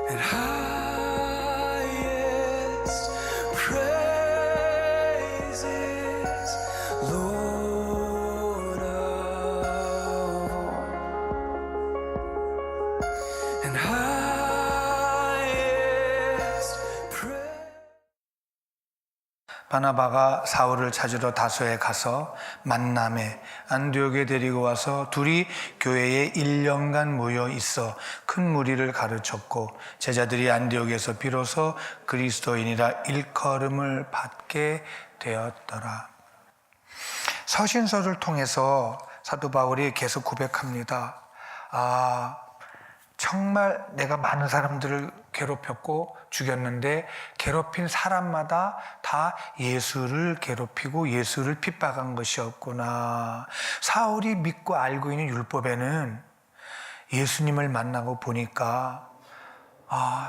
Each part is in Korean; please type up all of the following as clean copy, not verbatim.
and highest praises, Lord of all, and highest praise. 바나바가 사울을 찾으러 다소에 가서 만남에 안디옥에 데리고 와서 둘이 교회에 1년간 모여 있어 큰 무리를 가르쳤고 제자들이 안디옥에서 비로소 그리스도인이라 일컬음을 받게 되었더라. 서신서를 통해서 사도 바울이 계속 고백합니다. 정말 내가 많은 사람들을 괴롭혔고 죽였는데 괴롭힌 사람마다 다 예수를 괴롭히고 예수를 핍박한 것이었구나. 사울이 믿고 알고 있는 율법에는 예수님을 만나고 보니까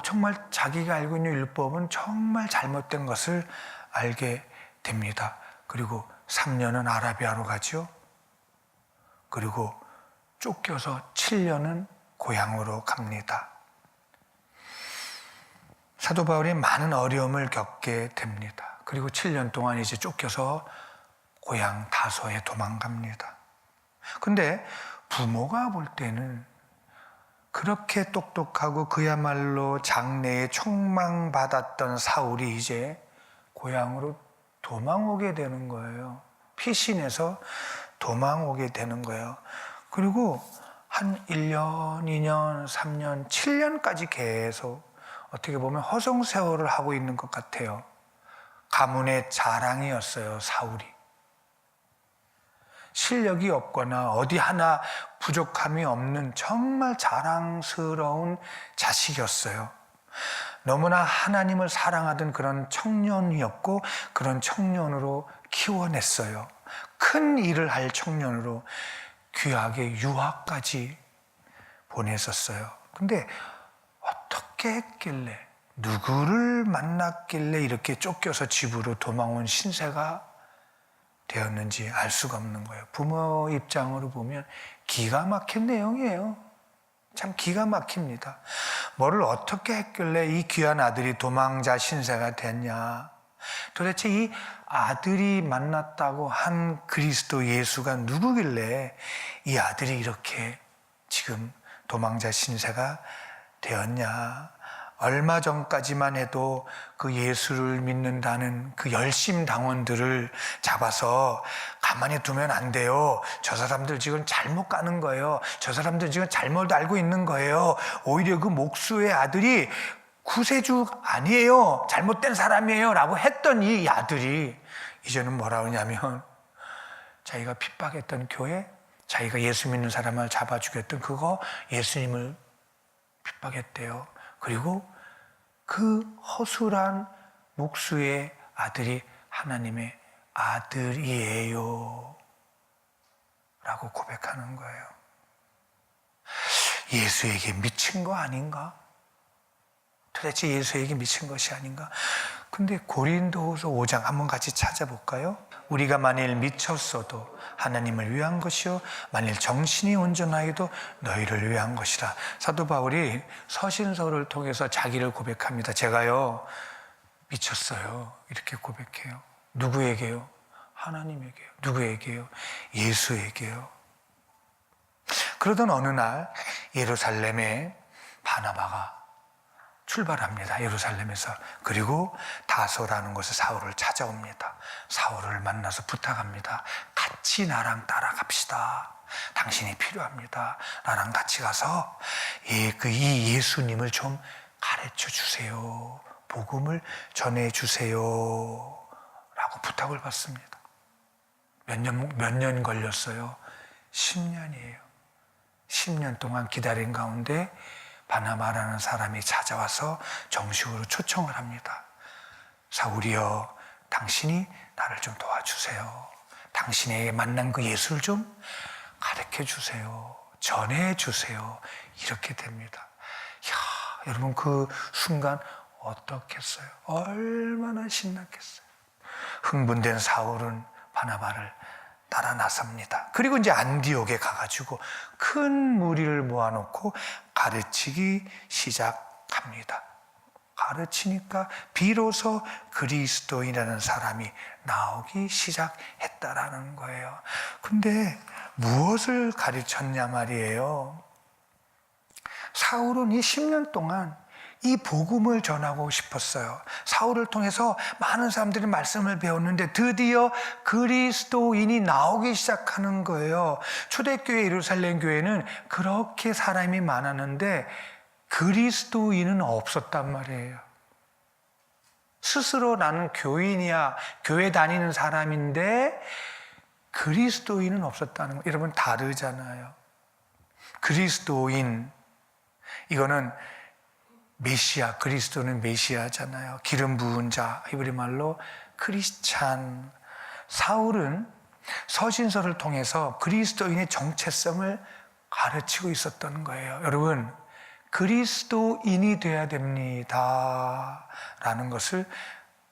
정말 자기가 알고 있는 율법은 정말 잘못된 것을 알게 됩니다. 그리고 3년은 아라비아로 가죠. 그리고 쫓겨서 7년은 고향으로 갑니다. 사도 바울이 많은 어려움을 겪게 됩니다. 그리고 7년 동안 이제 쫓겨서 고향 다소에 도망갑니다. 근데 부모가 볼 때는 그렇게 똑똑하고 그야말로 장래에 촉망받았던 사울이 이제 고향으로 도망오게 되는 거예요. 피신해서 도망오게 되는 거예요. 그리고 한 1년, 2년, 3년, 7년까지 계속 어떻게 보면 허송세월을 하고 있는 것 같아요. 가문의 자랑이었어요, 사울이. 실력이 없거나 어디 하나 부족함이 없는 정말 자랑스러운 자식이었어요. 너무나 하나님을 사랑하던 그런 청년이었고 그런 청년으로 키워냈어요. 큰 일을 할 청년으로 귀하게 유학까지 보냈었어요. 근데 어떻게 했길래, 누구를 만났길래 이렇게 쫓겨서 집으로 도망온 신세가 되었는지 알 수가 없는 거예요. 부모 입장으로 보면 기가 막힌 내용이에요. 참 기가 막힙니다. 뭐를 어떻게 했길래 이 귀한 아들이 도망자 신세가 됐냐. 도대체 이 아들이 만났다고 한 그리스도 예수가 누구길래 이 아들이 이렇게 지금 도망자 신세가 되었냐. 얼마 전까지만 해도 그 예수를 믿는다는 그 열심당원들을 잡아서 가만히 두면 안 돼요. 저 사람들 지금 잘못 가는 거예요. 저 사람들 지금 잘못 알고 있는 거예요. 오히려 그 목수의 아들이 구세주 아니에요. 잘못된 사람이에요. 라고 했던 이 아들이 이제는 뭐라 그러냐면 자기가 핍박했던 교회, 자기가 예수 믿는 사람을 잡아 죽였던 그거 예수님을 핍박했대요. 그리고 그 허술한 목수의 아들이 하나님의 아들이에요. 라고 고백하는 거예요. 예수에게 미친 거 아닌가? 도대체 예수에게 미친 것이 아닌가? 근데 고린도후서 5장 한번 같이 찾아볼까요? 우리가 만일 미쳤어도 하나님을 위한 것이요 만일 정신이 온전하여도 너희를 위한 것이라. 사도 바울이 서신서를 통해서 자기를 고백합니다. 제가요 미쳤어요. 이렇게 고백해요. 누구에게요? 하나님에게요. 누구에게요? 예수에게요. 그러던 어느 날 예루살렘에 바나바가 출발합니다. 예루살렘에서. 그리고 다소라는 곳에 사울을 찾아옵니다. 사울을 만나서 부탁합니다. 같이 나랑 따라갑시다. 당신이 필요합니다. 나랑 같이 가서 이 예수님을 좀 가르쳐 주세요. 복음을 전해 주세요. 라고 부탁을 받습니다. 몇 년 걸렸어요? 10년이에요. 10년 동안 기다린 가운데 바나바라는 사람이 찾아와서 정식으로 초청을 합니다. 사울이여, 당신이 나를 좀 도와주세요. 당신에게 만난 그 예수를 좀 가르쳐 주세요. 전해 주세요. 이렇게 됩니다. 이야, 여러분 그 순간 어떻겠어요? 얼마나 신났겠어요? 흥분된 사울은 바나바를 따라 나섭니다. 그리고 이제 안디옥에 가가지고 큰 무리를 모아놓고 가르치기 시작합니다. 합니다. 가르치니까 비로소 그리스도인이라는 사람이 나오기 시작했다라는 거예요. 근데 무엇을 가르쳤냐 말이에요. 사울은 이 10년 동안 이 복음을 전하고 싶었어요. 사울을 통해서 많은 사람들이 말씀을 배웠는데 드디어 그리스도인이 나오기 시작하는 거예요. 초대교회 예루살렘 교회는 그렇게 사람이 많았는데 그리스도인은 없었단 말이에요. 스스로 나는 교인이야, 교회 다니는 사람인데 그리스도인은 없었다는 거예요. 여러분 다르잖아요. 그리스도인, 이거는 메시아, 그리스도는 메시아잖아요. 기름 부은 자, 히브리 말로 크리스찬. 사울은 서신서를 통해서 그리스도인의 정체성을 가르치고 있었던 거예요. 여러분, 그리스도인이 돼야 됩니다 라는 것을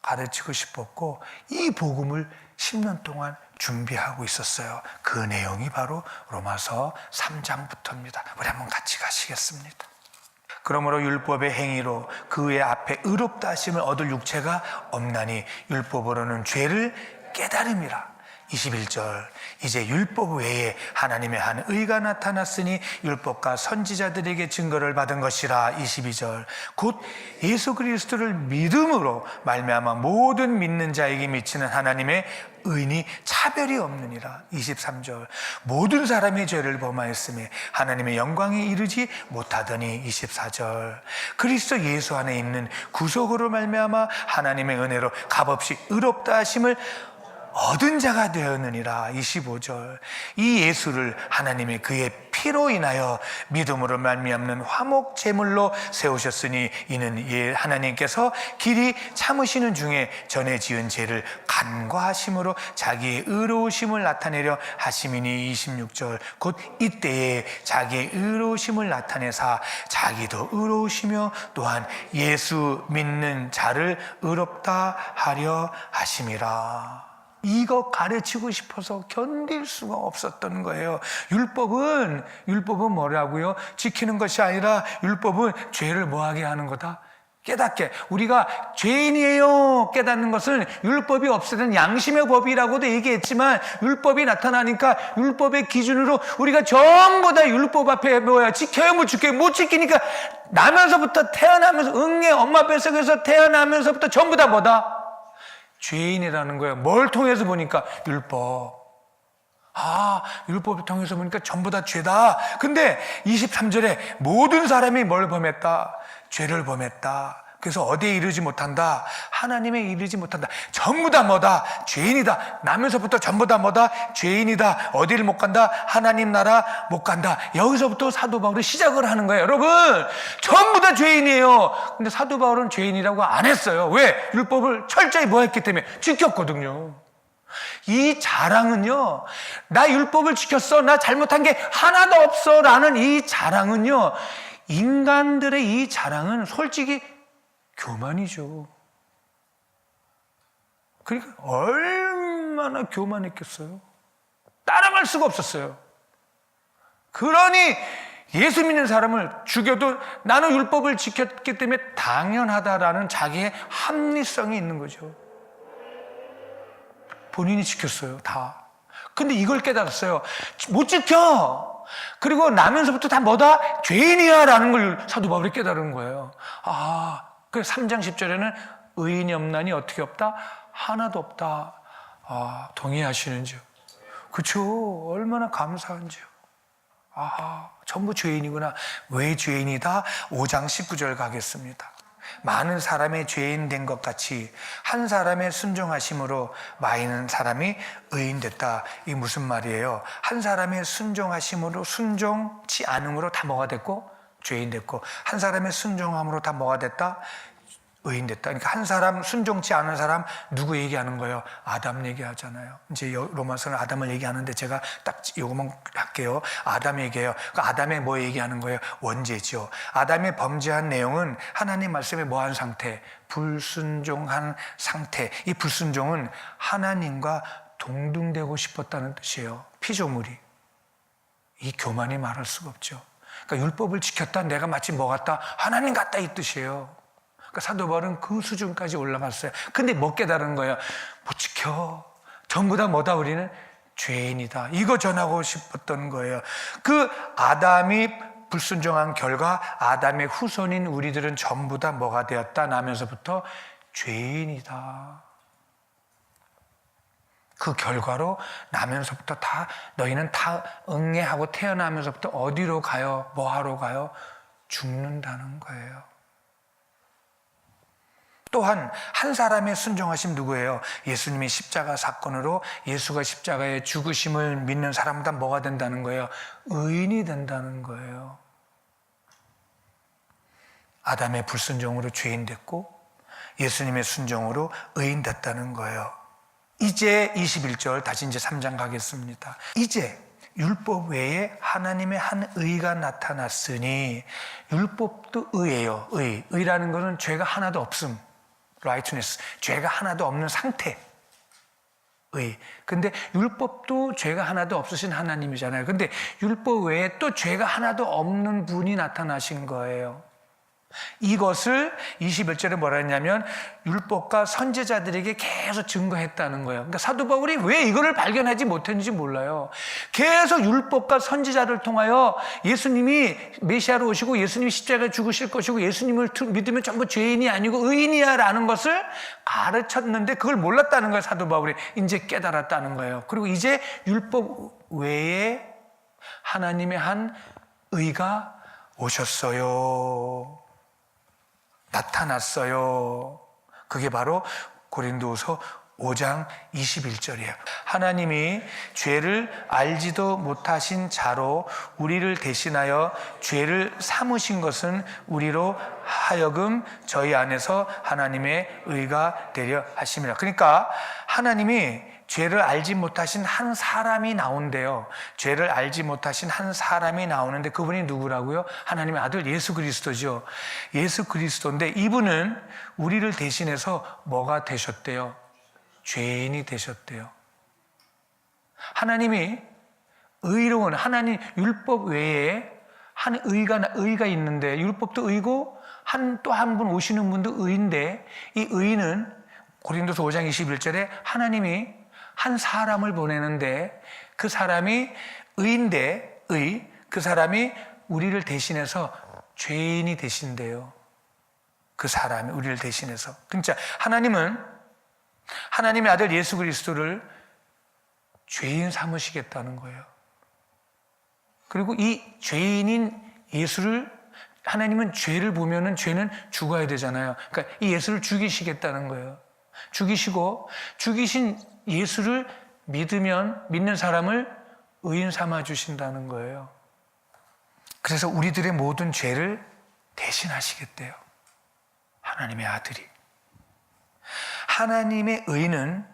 가르치고 싶었고, 이 복음을 10년 동안 준비하고 있었어요. 그 내용이 바로 로마서 3장부터입니다. 우리 한번 같이 가시겠습니다. 그러므로 율법의 행위로 그의 앞에 의롭다 하심을 얻을 육체가 없나니 율법으로는 죄를 깨달음이라. 21절, 이제 율법 외에 하나님의 한 의가 나타났으니 율법과 선지자들에게 증거를 받은 것이라. 22절, 곧 예수 그리스도를 믿음으로 말미암아 모든 믿는 자에게 미치는 하나님의 의인이 차별이 없느니라. 23절, 모든 사람의 죄를 범하였으며 하나님의 영광에 이르지 못하더니. 24절, 그리스도 예수 안에 있는 구속으로 말미암아 하나님의 은혜로 값없이 의롭다 하심을 얻은 자가 되었느니라. 25절, 이 예수를 하나님의 그의 피로 인하여 믿음으로 말미암는 화목 제물로 세우셨으니 이는 하나님께서 길이 참으시는 중에 전에 지은 죄를 간과하심으로 자기의 의로우심을 나타내려 하심이니. 26절, 곧 이때에 자기의 의로우심을 나타내사 자기도 의로우시며 또한 예수 믿는 자를 의롭다 하려 하심이라. 이거 가르치고 싶어서 견딜 수가 없었던 거예요. 율법은 뭐라고요? 지키는 것이 아니라 율법은 죄를 뭐하게 하는 거다? 깨닫게. 우리가 죄인이에요 깨닫는 것은 율법이 없애는 양심의 법이라고도 얘기했지만, 율법이 나타나니까 율법의 기준으로 우리가 전부 다 율법 앞에 지켜야 못 지켜요. 못 지키니까 나면서부터 태어나면서, 응애 엄마 뱃속에서 태어나면서부터 전부 다 뭐다? 죄인이라는 거예요. 뭘 통해서 보니까? 율법. 율법을 통해서 보니까 전부 다 죄다. 근데 23절에 모든 사람이 뭘 범했다? 죄를 범했다. 그래서 어디에 이르지 못한다? 하나님에 이르지 못한다. 전부 다 뭐다? 죄인이다. 나면서부터 전부 다 뭐다? 죄인이다. 어디를 못 간다? 하나님 나라 못 간다. 여기서부터 사도 바울이 시작을 하는 거예요. 여러분, 전부 다 죄인이에요. 근데 사도 바울은 죄인이라고 안 했어요. 왜? 율법을 철저히 뭐 했기 때문에? 지켰거든요. 이 자랑은요, 나 율법을 지켰어, 나 잘못한 게 하나도 없어 라는 이 자랑은요, 인간들의 이 자랑은 솔직히 교만이죠. 그러니까 얼마나 교만했겠어요. 따라갈 수가 없었어요. 그러니 예수 믿는 사람을 죽여도 나는 율법을 지켰기 때문에 당연하다라는 자기의 합리성이 있는 거죠. 본인이 지켰어요, 다. 근데 이걸 깨달았어요. 못 지켜. 그리고 나면서부터 다 뭐다? 죄인이야 라는 걸 사도 바울이 깨달은 거예요. 그래서 3장 10절에는 의인이 없나니 어떻게 없다? 하나도 없다. 동의하시는지요? 그렇죠. 얼마나 감사한지요. 전부 죄인이구나. 왜 죄인이다? 5장 19절 가겠습니다. 많은 사람의 죄인 된 것 같이 한 사람의 순종하심으로 많은 사람이 의인 됐다. 이게 무슨 말이에요? 한 사람의 순종하심으로, 순종치 않음으로 다 뭐가 됐고? 죄인 됐고, 한 사람의 순종함으로 다 뭐가 됐다? 의인 됐다. 그러니까 한 사람, 순종치 않은 사람, 누구 얘기하는 거예요? 아담 얘기하잖아요. 이제 로마서는 아담을 얘기하는데 제가 딱 요것만 할게요. 아담 얘기해요. 그러니까 아담의 뭐 얘기하는 거예요? 원죄죠. 아담의 범죄한 내용은 하나님 말씀에 뭐한 상태? 불순종한 상태. 이 불순종은 하나님과 동등되고 싶었다는 뜻이에요. 피조물이. 이 교만이 말할 수가 없죠. 그러니까 율법을 지켰다 내가 마치 뭐 같다? 하나님 같다 이 뜻이에요. 그러니까 사도 바울은 그 수준까지 올라갔어요. 근데 못 깨달은 거예요. 못 지켜. 전부 다 뭐다? 우리는 죄인이다. 이거 전하고 싶었던 거예요. 그 아담이 불순종한 결과 아담의 후손인 우리들은 전부 다 뭐가 되었다? 나면서부터 죄인이다. 그 결과로 나면서부터 다 너희는 다 응애하고 태어나면서부터 어디로 가요? 뭐하러 가요? 죽는다는 거예요. 또한 한 사람의 순종하심 누구예요? 예수님이 십자가 사건으로 예수가 십자가에 죽으심을 믿는 사람보다 뭐가 된다는 거예요? 의인이 된다는 거예요. 아담의 불순종으로 죄인 됐고 예수님의 순종으로 의인 됐다는 거예요. 이제 21절 다시 이제 3장 가겠습니다. 이제 율법 외에 하나님의 한 의가 나타났으니 율법도 의예요. 의라는 것은 죄가 하나도 없음. righteousness. 죄가 하나도 없는 상태. 근데 율법도 죄가 하나도 없으신 하나님이잖아요. 근데 율법 외에 또 죄가 하나도 없는 분이 나타나신 거예요. 이것을 21절에 뭐라 했냐면 율법과 선지자들에게 계속 증거했다는 거예요. 그러니까 사도 바울이 왜 이거를 발견하지 못했는지 몰라요. 계속 율법과 선지자를 통하여 예수님이 메시아로 오시고 예수님이 십자가에 죽으실 것이고 예수님을 믿으면 전부 죄인이 아니고 의인이야 라는 것을 가르쳤는데 그걸 몰랐다는 거예요. 사도 바울이 이제 깨달았다는 거예요. 그리고 이제 율법 외에 하나님의 한 의가 오셨어요. 나타났어요. 그게 바로 고린도후서 5장 21절이에요. 하나님이 죄를 알지도 못하신 자로 우리를 대신하여 죄를 삼으신 것은 우리로 하여금 저희 안에서 하나님의 의가 되려 하심이라. 그러니까 하나님이 죄를 알지 못하신 한 사람이 나온대요. 죄를 알지 못하신 한 사람이 나오는데 그분이 누구라고요? 하나님의 아들 예수 그리스도죠. 예수 그리스도인데 이분은 우리를 대신해서 뭐가 되셨대요? 죄인이 되셨대요. 하나님이 의로운 하나님 율법 외에 한 의가 있는데 율법도 의고 또 한 분 오시는 분도 의인데 이 의는 고린도서 5장 21절에 하나님이 한 사람을 보내는데 그 사람이 의인데 그 사람이 우리를 대신해서 죄인이 되신대요. 그 사람이 우리를 대신해서. 그러니까 하나님은 하나님의 아들 예수 그리스도를 죄인 삼으시겠다는 거예요. 그리고 이 죄인인 예수를 하나님은 죄를 보면은 죄는 죽어야 되잖아요. 그러니까 이 예수를 죽이시겠다는 거예요. 죽이시고 죽이신 예수를 믿는 사람을 의인 삼아 주신다는 거예요. 그래서 우리들의 모든 죄를 대신하시겠대요. 하나님의 아들이. 하나님의 의는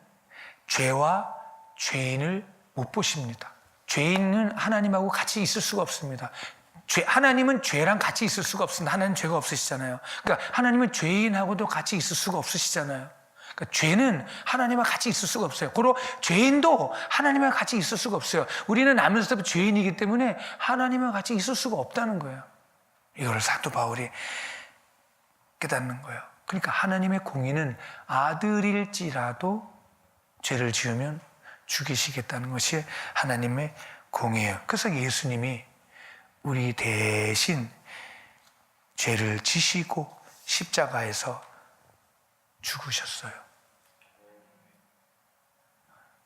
죄와 죄인을 못 보십니다. 죄인은 하나님하고 같이 있을 수가 없습니다. 하나님은 죄랑 같이 있을 수가 없습니다. 하나님은 죄가 없으시잖아요. 그러니까 하나님은 죄인하고도 같이 있을 수가 없으시잖아요. 그러니까 죄는 하나님과 같이 있을 수가 없어요. 그리고 죄인도 하나님과 같이 있을 수가 없어요. 우리는 나면서부터 죄인이기 때문에 하나님과 같이 있을 수가 없다는 거예요. 이걸 사도 바울이 깨닫는 거예요. 그러니까 하나님의 공의는 아들일지라도 죄를 지으면 죽이시겠다는 것이 하나님의 공의예요. 그래서 예수님이 우리 대신 죄를 지시고 십자가에서 죽으셨어요.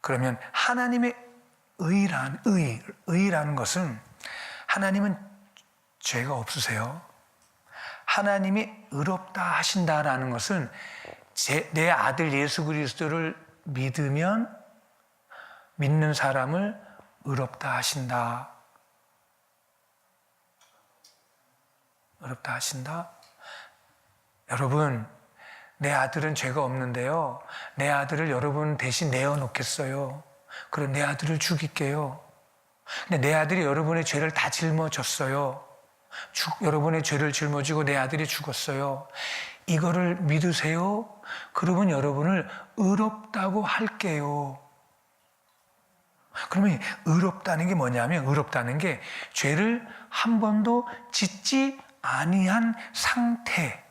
그러면 하나님의 의라는 것은 하나님은 죄가 없으세요. 하나님이 의롭다 하신다라는 것은 내 아들 예수 그리스도를 믿으면 믿는 사람을 의롭다 하신다. 의롭다 하신다. 여러분, 내 아들은 죄가 없는데요. 내 아들을 여러분 대신 내어놓겠어요. 그럼 내 아들을 죽일게요. 근데 내 아들이 여러분의 죄를 다 짊어졌어요. 여러분의 죄를 짊어지고 내 아들이 죽었어요. 이거를 믿으세요? 그러면 여러분을 의롭다고 할게요. 그러면 의롭다는 게 뭐냐면, 의롭다는 게 죄를 한 번도 짓지 아니한 상태.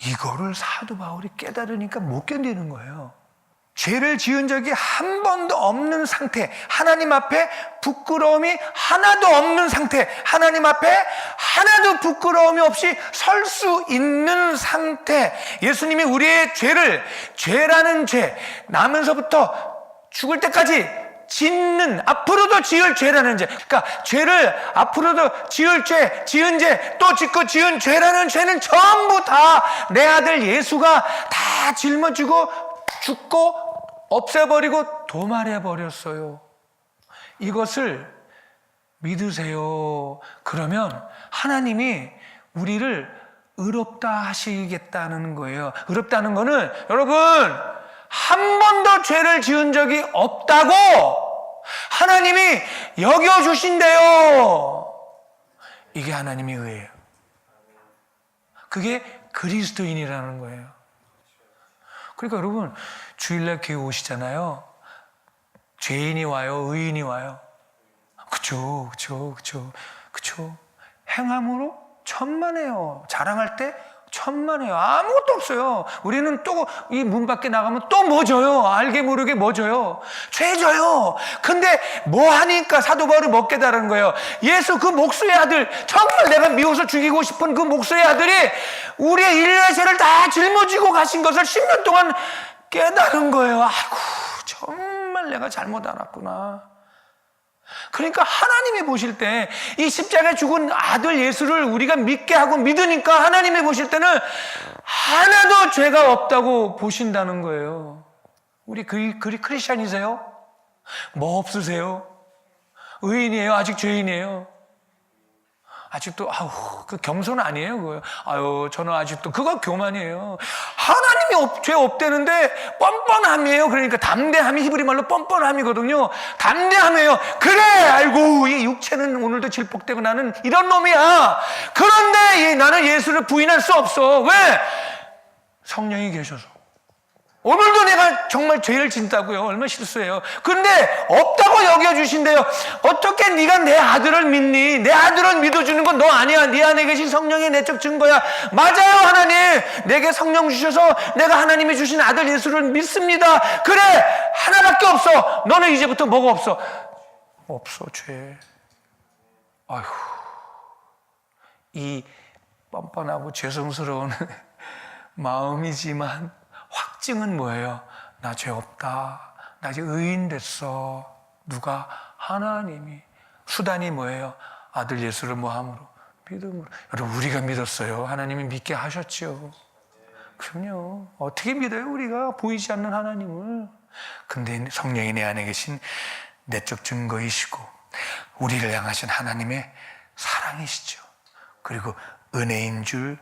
이거를 사도 바울이 깨달으니까 못 견디는 거예요. 죄를 지은 적이 한 번도 없는 상태, 하나님 앞에 부끄러움이 하나도 없는 상태, 하나님 앞에 하나도 부끄러움이 없이 설 수 있는 상태. 예수님이 우리의 죄를, 죄라는 죄, 나면서부터 죽을 때까지 짓는, 앞으로도 지을 죄라는 죄, 그러니까 죄를 앞으로도 지을 죄, 지은 죄, 또 짓고 지은 죄라는 죄는 전부 다 내 아들 예수가 다 짊어지고 죽고 없애버리고 도말해버렸어요. 이것을 믿으세요. 그러면 하나님이 우리를 의롭다 하시겠다는 거예요. 의롭다는 거는 여러분, 한 번도 죄를 지은 적이 없다고 하나님이 여겨주신대요. 이게 하나님의 의예요. 그게 그리스도인이라는 거예요. 그러니까 여러분, 주일날 교회 오시잖아요. 죄인이 와요, 의인이 와요. 그쵸. 행함으로 천만해요. 자랑할 때 천만해요. 아무것도 없어요. 우리는 또 이 문 밖에 나가면 또 뭐 져요? 알게 모르게 뭐 져요? 죄 져요. 근데 뭐 하니까 사도 바울이 못 깨달은 거예요. 예수 그 목수의 아들, 정말 내가 미워서 죽이고 싶은 그 목수의 아들이 우리의 인류의 죄를 다 짊어지고 가신 것을 10년 동안 깨달은 거예요. 아이고, 정말 내가 잘못 알았구나. 그러니까 하나님이 보실 때 이 십자가에 죽은 아들 예수를 우리가 믿게 하고 믿으니까 하나님이 보실 때는 하나도 죄가 없다고 보신다는 거예요. 우리 크리스찬이세요? 뭐 없으세요? 의인이에요? 아직 죄인이에요? 아직도 그 겸손 아니에요, 그거. 저는 아직도 그거 교만이에요. 하나님이 죄 없대는데 뻔뻔함이에요. 그러니까 담대함이 히브리 말로 뻔뻔함이거든요. 담대함이에요. 그래, 아이고, 이 육체는 오늘도 질폭되고 나는 이런 놈이야. 그런데 나는 예수를 부인할 수 없어. 왜? 성령이 계셔서. 오늘도 내가 정말 죄를 짓다고요. 얼마나 실수해요. 그런데 없다고 여겨주신대요. 어떻게 네가 내 아들을 믿니? 내 아들을 믿어주는 건 너 아니야. 네 안에 계신 성령의 내적 증거야. 맞아요, 하나님. 내게 성령 주셔서 내가 하나님이 주신 아들 예수를 믿습니다. 그래, 하나밖에 없어. 너는 이제부터 뭐가 없어? 없어, 죄. 아휴, 이 뻔뻔하고 죄송스러운 마음이지만 확증은 뭐예요? 나 죄 없다. 나 이제 의인 됐어. 누가? 하나님이. 수단이 뭐예요? 아들 예수를 뭐함으로? 믿음으로. 여러분, 우리가 믿었어요. 하나님이 믿게 하셨죠. 그럼요. 어떻게 믿어요? 우리가 보이지 않는 하나님을. 근데 성령이 내 안에 계신 내적 증거이시고 우리를 향하신 하나님의 사랑이시죠. 그리고 은혜인 줄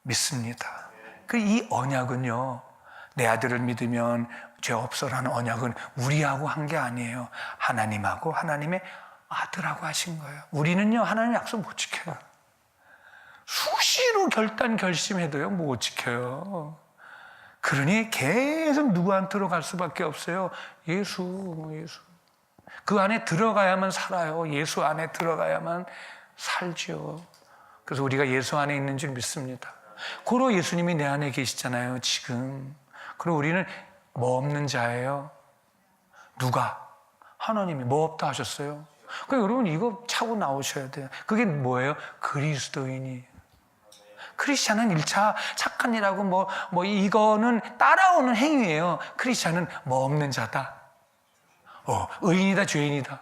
믿습니다. 이 언약은요, 내 아들을 믿으면 죄 없어라는 언약은 우리하고 한 게 아니에요. 하나님하고 하나님의 아들하고 하신 거예요. 우리는요, 하나님 약속 못 지켜요. 수시로 결심해도요, 못 지켜요. 그러니 계속 누구한테로 갈 수밖에 없어요. 예수. 그 안에 들어가야만 살아요. 예수 안에 들어가야만 살죠. 그래서 우리가 예수 안에 있는 줄 믿습니다. 고로 예수님이 내 안에 계시잖아요, 지금. 그리고 우리는 뭐 없는 자예요. 누가? 하나님이 뭐 없다 하셨어요. 그러니까 여러분, 이거 차고 나오셔야 돼요. 그게 뭐예요? 그리스도인이. 크리스찬은 1차 착한 일하고 이거는 따라오는 행위예요. 크리스찬은 뭐 없는 자다. 의인이다, 죄인이다.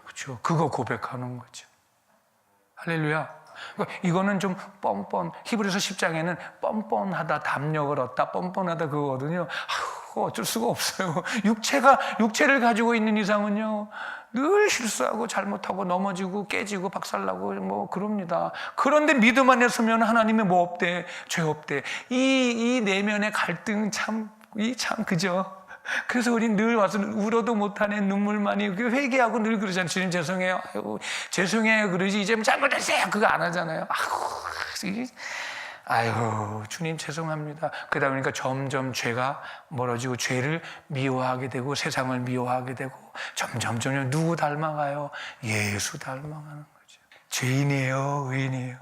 그렇죠. 그거 고백하는 거죠. 할렐루야. 이거는 좀 히브리서 10장에는 뻔뻔하다, 담력을 얻다, 뻔뻔하다 그거거든요. 어쩔 수가 없어요. 육체를 가지고 있는 이상은요, 늘 실수하고 잘못하고 넘어지고 깨지고 박살나고 그럽니다. 그런데 믿음 안에 서면 하나님의 뭐 없대? 죄 없대. 이 내면의 갈등 참 그죠? 그래서 우린 늘 와서 울어도 못하네, 눈물만이. 회개하고 늘 그러잖아요. 주님 죄송해요. 아이고, 죄송해요. 그러지. 이제 잘못했어요. 그거 안 하잖아요. 아유, 주님 죄송합니다. 그러다 보니까 점점 죄가 멀어지고 죄를 미워하게 되고 세상을 미워하게 되고 점점 누구 닮아가요? 예수 닮아가는 거죠. 죄인이에요, 의인이에요?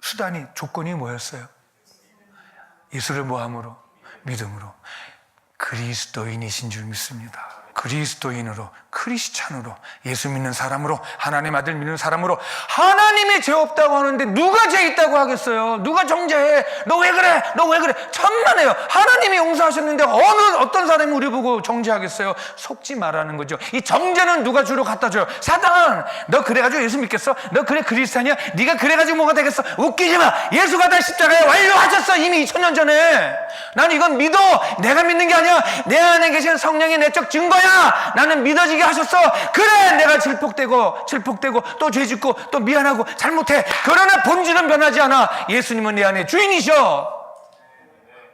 수단이, 조건이 뭐였어요? 예수를 뭐함으로? 믿음으로. 그리스도인이신 줄 믿습니다. 그리스도인으로, 크리스찬으로, 예수 믿는 사람으로, 하나님 아들 믿는 사람으로. 하나님이 죄 없다고 하는데 누가 죄 있다고 하겠어요? 누가 정죄해? 너 왜 그래? 너 왜 그래? 천만에요. 하나님이 용서하셨는데 어떤 사람이 우리 보고 정죄하겠어요? 속지 말라는 거죠. 이 정죄는 누가 주로 갖다 줘요? 사단! 너 그래가지고 예수 믿겠어? 너 그래 그리스도냐? 네가 그래가지고 뭐가 되겠어? 웃기지 마! 예수가 다 십자가에 완료하셨어! 이미 2000년 전에. 난 이건 믿어! 내가 믿는 게 아니야! 내 안에 계신 성령의 내적 증거야! 나는 믿어지게 하셨어. 그래, 내가 질폭되고 또 죄짓고 또 미안하고 잘못해. 그러나 본질은 변하지 않아. 예수님은 내 안에 주인이셔.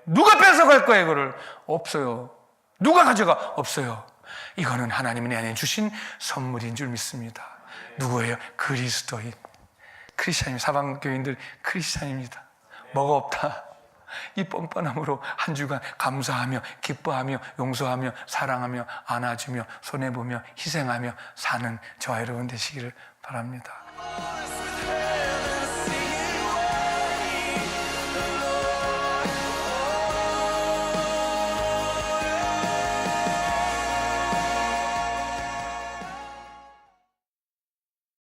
누가 뺏어갈 거야 이거를? 없어요. 누가 가져가? 없어요. 이거는 하나님이 내 안에 주신 선물인 줄 믿습니다. 누구예요? 그리스도인. 크리스찬입니다. 사방교인들 크리스찬입니다. 뭐가 없다? 이 뻔뻔함으로 한 주간 감사하며 기뻐하며 용서하며 사랑하며 안아주며 손해보며 희생하며 사는 저와 여러분 되시기를 바랍니다.